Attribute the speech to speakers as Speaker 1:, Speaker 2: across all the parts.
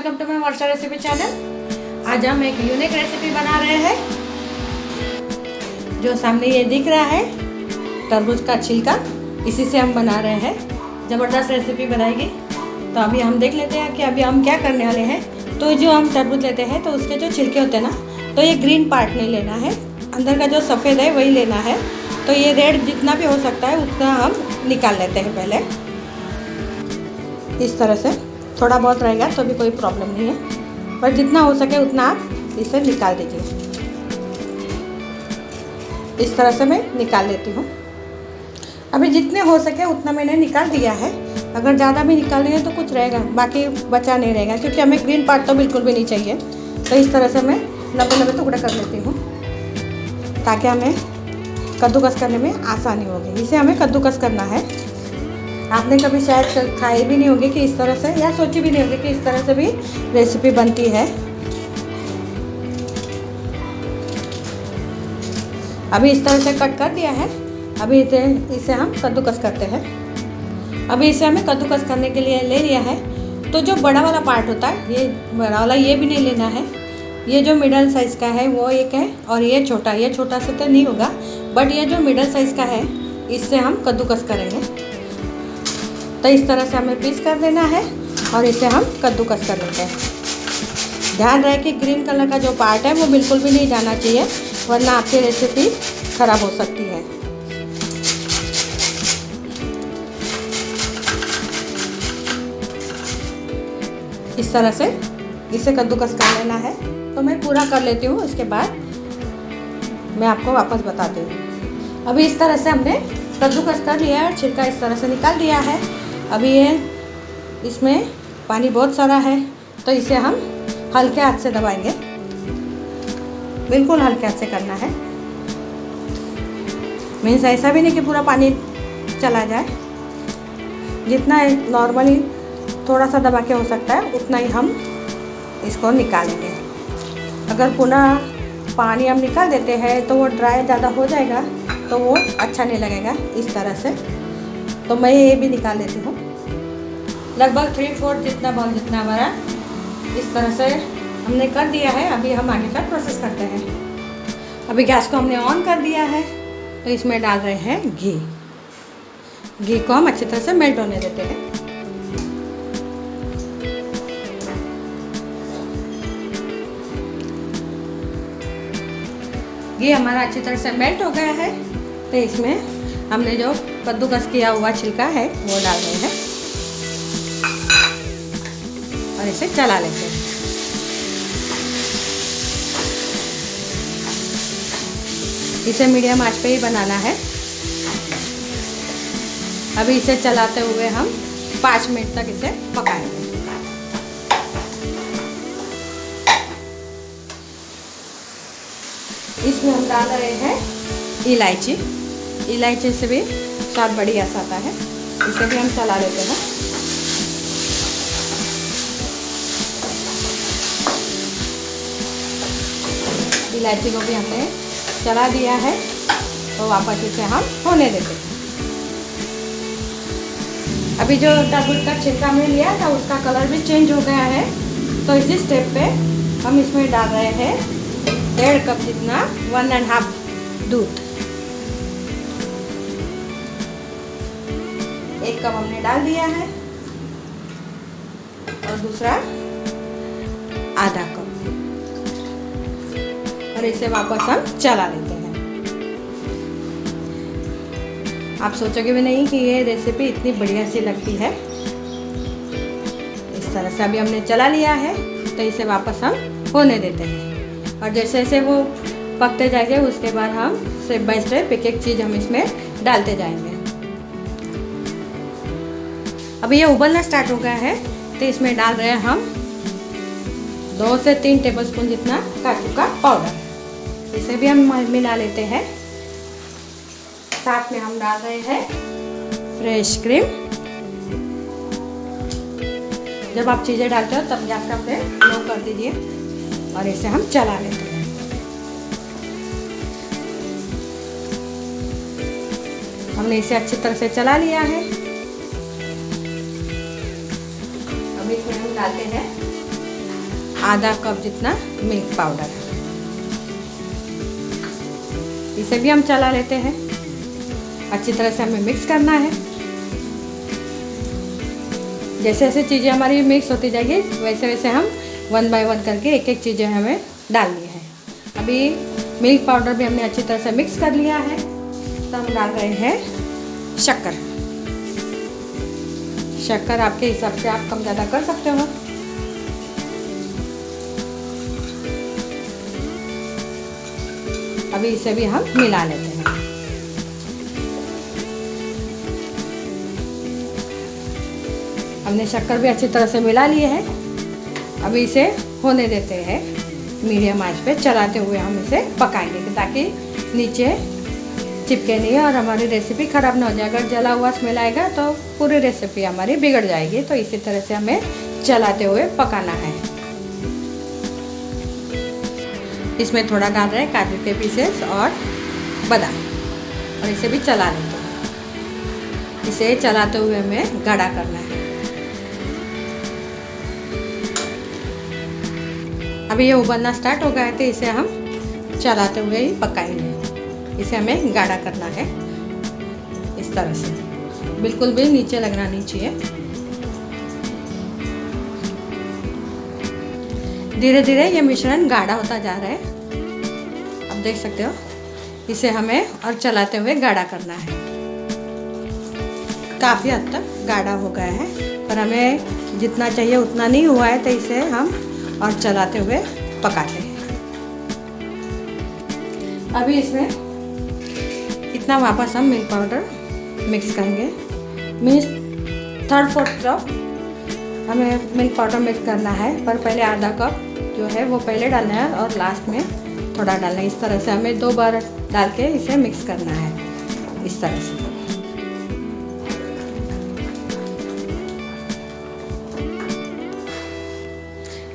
Speaker 1: Welcome to my Varsha recipe channel. आज हम एक यूनिक रेसिपी बना रहे हैं। जो सामने ये दिख रहा है तरबूज का छिलका, इसी से हम बना रहे हैं। ज़बरदस्त रेसिपी बनाएगी। तो अभी हम देख लेते हैं कि अभी हम क्या करने वाले हैं। तो जो हम तरबूज लेते हैं तो उसके जो छिलके होते हैं ना, तो ये ग्रीन पार्ट नहीं लेना है, अंदर का जो सफ़ेद है वही लेना है। तो ये रेड जितना भी हो सकता है उतना हम निकाल लेते हैं पहले। इस तरह से थोड़ा बहुत रहेगा तो भी कोई प्रॉब्लम नहीं है, पर जितना हो सके उतना आप इसे निकाल दीजिए। इस तरह से मैं निकाल लेती हूँ। अभी जितने हो सके उतना मैंने निकाल दिया है। अगर ज़्यादा भी निकालनी है तो कुछ रहेगा, बाकी बचा नहीं रहेगा, क्योंकि हमें ग्रीन पार्ट तो बिल्कुल भी नहीं चाहिए। तो इस तरह से मैं लंबे टुकड़े कर लेती हूँ ताकि हमें कद्दूकस करने में आसानी होगी। इसे हमें कद्दूकस करना है। आपने कभी शायद खाई भी नहीं होगी कि इस तरह से, या सोची भी नहीं होगी कि इस तरह से भी रेसिपी बनती है। अभी इस तरह से कट कर दिया है। अभी इसे हम कद्दूकस करते हैं। अभी इसे हमें कद्दूकस करने के लिए ले लिया है। तो जो बड़ा वाला पार्ट होता है, ये बड़ा वाला ये भी नहीं लेना है। ये जो मिडल साइज़ का है वो एक है, और ये छोटा से तो नहीं होगा, बट ये जो मिडल साइज़ का है इससे हम कद्दूकस करेंगे। तो इस तरह से हमें पीस कर देना है और इसे हम कद्दूकस कर लेते हैं। ध्यान रहे कि ग्रीन कलर का जो पार्ट है वो बिल्कुल भी नहीं जाना चाहिए, वरना आपकी रेसिपी ख़राब हो सकती है। इस तरह से इसे कद्दूकस कर लेना है। तो मैं पूरा कर लेती हूँ, इसके बाद मैं आपको वापस बताती हूँ। अभी इस तरह से हमने कद्दूकस कर लिया है और छिलका इस तरह से निकाल दिया है। अभी ये इसमें पानी बहुत सारा है, तो इसे हम हल्के हाथ से दबाएंगे। बिल्कुल हल्के हाथ से करना है। मीन्स ऐसा भी नहीं कि पूरा पानी चला जाए। जितना नॉर्मली थोड़ा सा दबा के हो सकता है उतना ही हम इसको निकालेंगे। अगर पुनः पानी हम निकाल देते हैं तो वो ड्राई ज़्यादा हो जाएगा, तो वो अच्छा नहीं लगेगा। इस तरह से तो मैं ये भी निकाल लेती हूँ। लगभग 3/4 जितना बॉल जितना हमारा इस तरह से हमने कर दिया है। अभी हम आगे का प्रोसेस करते हैं। अभी गैस को हमने ऑन कर दिया है। तो इसमें डाल रहे हैं घी। घी को हम अच्छी तरह से मेल्ट होने देते हैं। घी हमारा अच्छी तरह से मेल्ट हो गया है। तो इसमें हमने जो कद्दूकस किया हुआ छिलका है वो डाल रहे हैं और इसे चला लेते हैं। इसे मीडियम आंच पे ही बनाना है। अभी इसे चलाते हुए हम 5 मिनट तक इसे पकाएंगे। इसमें हम डाल रहे हैं इलायची। इलायची से भी स्वाद बढ़िया आता है। इसे भी हम चला लेते हैं। इलायची को भी हमने चला दिया है, तो वापस इसे हम होने देते हैं। अभी जो तरबूज का छिलका हमने लिया था उसका कलर भी चेंज हो गया है। तो इसी स्टेप पे हम इसमें डाल रहे हैं 1.5 कप जितना 1.5 दूध। 1 कप हमने डाल दिया है और दूसरा आधा कप, और इसे वापस हम चला लेते हैं। आप सोचोगे भी नहीं कि ये रेसिपी इतनी बढ़िया सी लगती है। इस तरह से अभी हमने चला लिया है, तो इसे वापस हम होने देते हैं। और जैसे जैसे वो पकते जाएंगे उसके बाद हम स्टेप बाय स्टेप एक चीज़ हम इसमें डालते जाएंगे। अभी ये उबलना स्टार्ट हो गया है, तो इसमें डाल रहे हैं हम 2 से 3 टेबलस्पून जितना काजू का पाउडर। इसे भी हम मिला लेते हैं। साथ में हम डाल रहे हैं फ्रेश क्रीम। जब आप चीज़ें डालते हो तब गैस का फ्लेम लो कर दीजिए और इसे हम चला लेते हैं। हमने इसे अच्छी तरह से चला लिया है। अब इसमें हम डालते हैं आधा कप जितना मिल्क पाउडर। इसे भी हम चला लेते हैं। अच्छी तरह से हमें मिक्स करना है। जैसे जैसे चीज़ें हमारी मिक्स होती जाएगी वैसे वैसे हम 1 बाय 1 करके एक एक चीज़ें हमें डालनी है। अभी मिल्क पाउडर भी हमने अच्छी तरह से मिक्स कर लिया है, तो हम डाल रहे हैं शक्कर। शक्कर आपके हिसाब से आप कम ज़्यादा कर सकते हो। अभी इसे भी हम मिला लेते हैं। हमने शक्कर भी अच्छी तरह से मिला लिए है। अभी इसे होने देते हैं मीडियम आंच पे, चलाते हुए हम इसे पकाएंगे ताकि नीचे चिपके नहीं और हमारी रेसिपी ख़राब ना हो जाए। अगर जला हुआ स्मेल आएगा तो पूरी रेसिपी हमारी बिगड़ जाएगी। तो इसी तरह से हमें चलाते हुए पकाना है। इसमें थोड़ा डाल रहे हैं काजू के पीसेस और बादाम, और इसे भी चला लेते हैं। इसे चलाते हुए हमें गाढ़ा करना है। अभी ये उबलना स्टार्ट हो गया है, तो इसे हम चलाते हुए ही पकाएंगे। इसे हमें गाढ़ा करना है इस तरह से, बिल्कुल भी नीचे लगना नहीं चाहिए। धीरे धीरे ये मिश्रण गाढ़ा होता जा रहा है, आप देख सकते हो। इसे हमें और चलाते हुए गाढ़ा करना है। काफ़ी हद तक गाढ़ा हो गया है, पर हमें जितना चाहिए उतना नहीं हुआ है, तो इसे हम और चलाते हुए पकाते हैं। अभी इसमें इतना वापस हम मिल्क पाउडर मिक्स करेंगे। मीन्स 3/4 कप हमें मिल्क पाउडर मिक्स करना है, पर पहले आधा कप जो है वो पहले डालना है और लास्ट में थोड़ा डालना है। इस तरह से हमें 2 बार डाल के इसे मिक्स करना है, इस तरह से।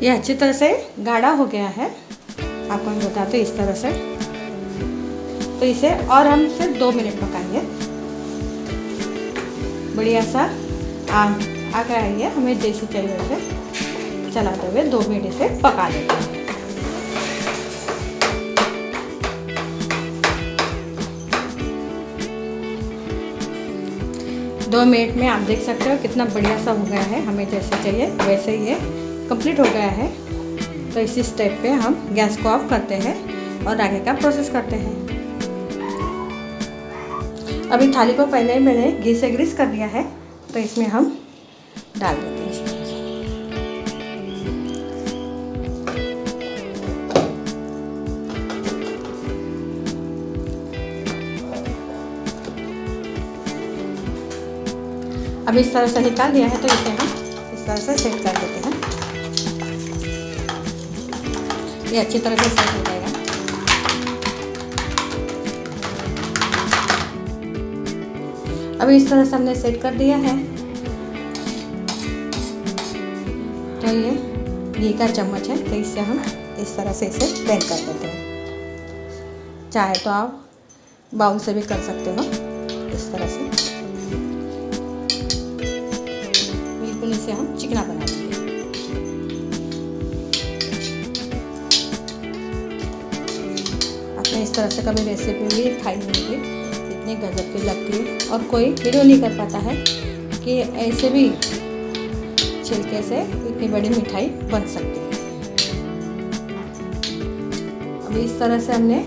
Speaker 1: ये अच्छी तरह से गाढ़ा हो गया है, आपको मैं बताते इस तरह से। तो इसे और हम सिर्फ 2 मिनट पकाएंगे। बढ़िया सा आ गया है ये, हमें जैसे चाहिए वैसे चलाते हुए 2 मिनट इसे पका लेते हैं। दो मिनट में आप देख सकते हो कितना बढ़िया सा हो गया है। हमें जैसे चाहिए वैसे ही ये कंप्लीट हो गया है। तो इसी स्टेप पे हम गैस को ऑफ करते हैं और आगे का प्रोसेस करते हैं। अभी थाली को पहले ही मैंने घी से ग्रीस कर दिया है, तो इसमें हम डाल देते हैं इस तरह से। अब इस तरह से निकाल दिया है, तो इसे हम इस तरह से सेट कर देते हैं। ये अच्छी तरह से सेट हो जाएगा। अभी इस तरह से हमने सेट कर दिया है। तो ये घी का चम्मच है, तो इससे हम इस तरह से इसे ब्लेंड कर देते हैं। चाहे तो आप बाउल से भी कर सकते हो, इस तरह से। बिल्कुल इसे हम चिकना बना देंगे। आपने इस तरह से कभी रेसिपी भी खाई होगी, इतनी गजब की लगती है, और कोई वीडियो नहीं कर पाता है कि ऐसे भी छिलके से इतनी बड़ी मिठाई बन सकती है। अभी इस तरह से हमने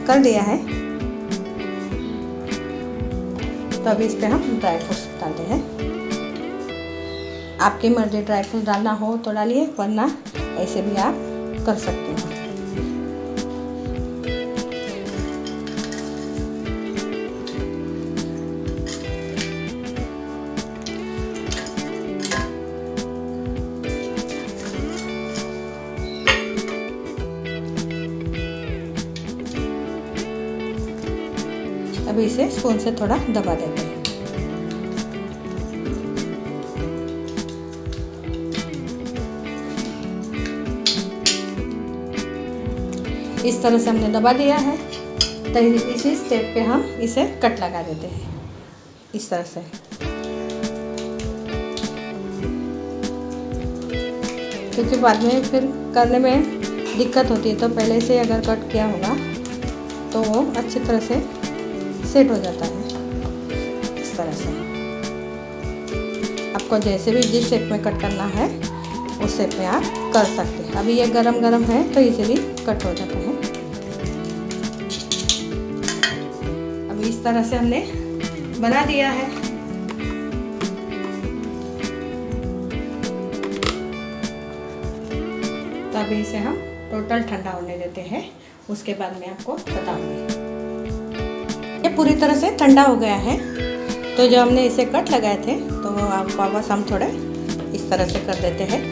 Speaker 1: कर दिया है, तो अभी इस पे हम ड्राई फ्रूट्स डालते हैं। आपकी मर्जी, ड्राई फ्रूट्स डालना हो तो डालिए, वरना ऐसे भी आप कर सकते हो। अभी इसे स्पून से थोड़ा दबा देते हैं। इस तरह से हमने दबा दिया है, तो इसी स्टेप पे हम इसे कट लगा देते हैं, इस तरह से। क्योंकि बाद में फिर करने में दिक्कत होती है। तो पहले से अगर कट किया होगा तो वो अच्छी तरह से सेट हो जाता है। इस तरह से आपको जैसे भी जिस शेप में कट करना है उस शेप में आप कर सकते हैं। अभी ये गरम गरम है तो इजीली कट हो जाता है। अभी इस तरह से हमने बना दिया है। तो अभी इसे हम टोटल ठंडा होने देते हैं, उसके बाद मैं आपको बताऊंगी। ये पूरी तरह से ठंडा हो गया है। तो जो हमने इसे कट लगाए थे तो वो आप वापस हम थोड़े इस तरह से कर देते हैं।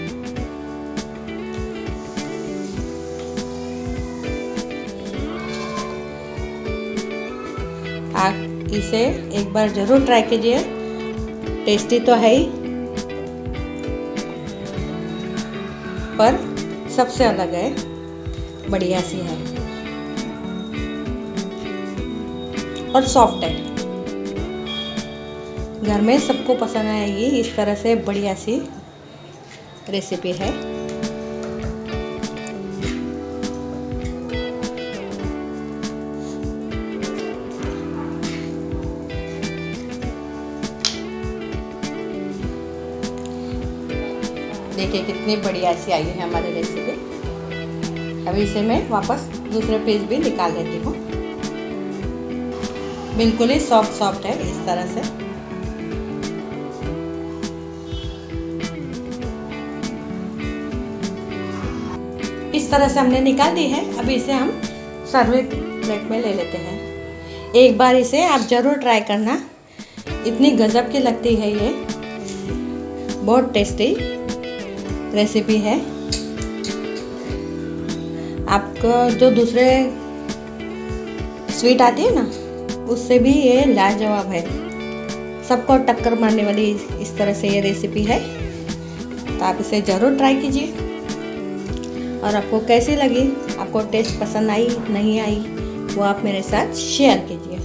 Speaker 1: आप इसे एक बार ज़रूर ट्राई कीजिए, टेस्टी तो है ही, पर सबसे अलग है, बढ़िया सी है और सॉफ्ट है। घर में सबको पसंद आएगी। इस तरह से बढ़िया सी रेसिपी है। देखिए कितनी बढ़िया सी आई है हमारी रेसिपी। अभी इसे मैं वापस दूसरे पीस भी निकाल देती हूँ। बिल्कुल ही सॉफ्ट सॉफ्ट है इस तरह से। इस तरह से हमने निकाल दी है। अभी इसे हम सर्विंग प्लेट में ले लेते हैं। एक बार इसे आप ज़रूर ट्राई करना, इतनी गजब की लगती है ये, बहुत टेस्टी रेसिपी है। आपको जो दूसरे स्वीट आती है ना, उससे भी ये लाजवाब है, सबको टक्कर मारने वाली इस तरह से ये रेसिपी है। तो आप इसे ज़रूर ट्राई कीजिए। और आपको कैसी लगी, आपको टेस्ट पसंद आई नहीं आई, वो आप मेरे साथ शेयर कीजिए।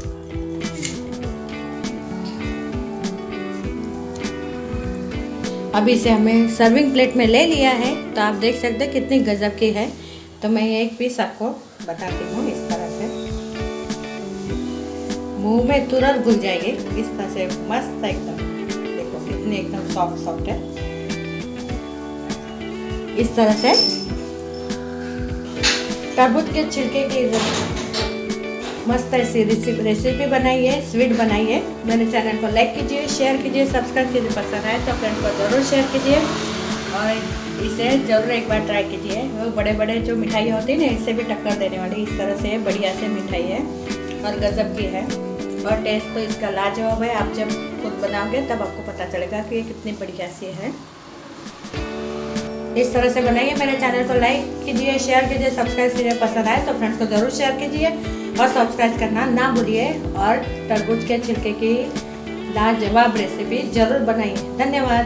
Speaker 1: अभी इसे हमें सर्विंग प्लेट में ले लिया है। तो आप देख सकते हैं कितनी गजब की है। तो मैं एक पीस आपको बताती हूँ। इस तरह से मुंह में तुरंत घुल जाएगी, इस तरह से मस्त एकदम। देखो कितनी एकदम सॉफ्ट सॉफ्ट है। इस तरह से तरबूज के छिलके की मस्त ऐसी रेसिपी बनाई है, स्वीट बनाई है। मेरे चैनल को लाइक कीजिए, शेयर कीजिए, सब्सक्राइब कीजिए। पसंद आए तो फ्रेंड को ज़रूर शेयर कीजिए और इसे ज़रूर एक बार ट्राई कीजिए। वो बड़े बड़े जो मिठाई होती है ना, इससे भी टक्कर देने वाली इस तरह से बढ़िया से मिठाई है और गजब की है। और टेस्ट तो इसका लाजवाब है। आप जब खुद बनाओगे तब आपको पता चलेगा कि ये कितनी बढ़िया सी है। इस तरह से बनाइए। मेरे चैनल को लाइक कीजिए, शेयर कीजिए, सब्सक्राइब कीजिए। पसंद आए तो फ्रेंड्स को ज़रूर शेयर कीजिए और सब्सक्राइब करना ना भूलिए। और तरबूज के छिलके की लाजवाब रेसिपी ज़रूर बनाइए। धन्यवाद।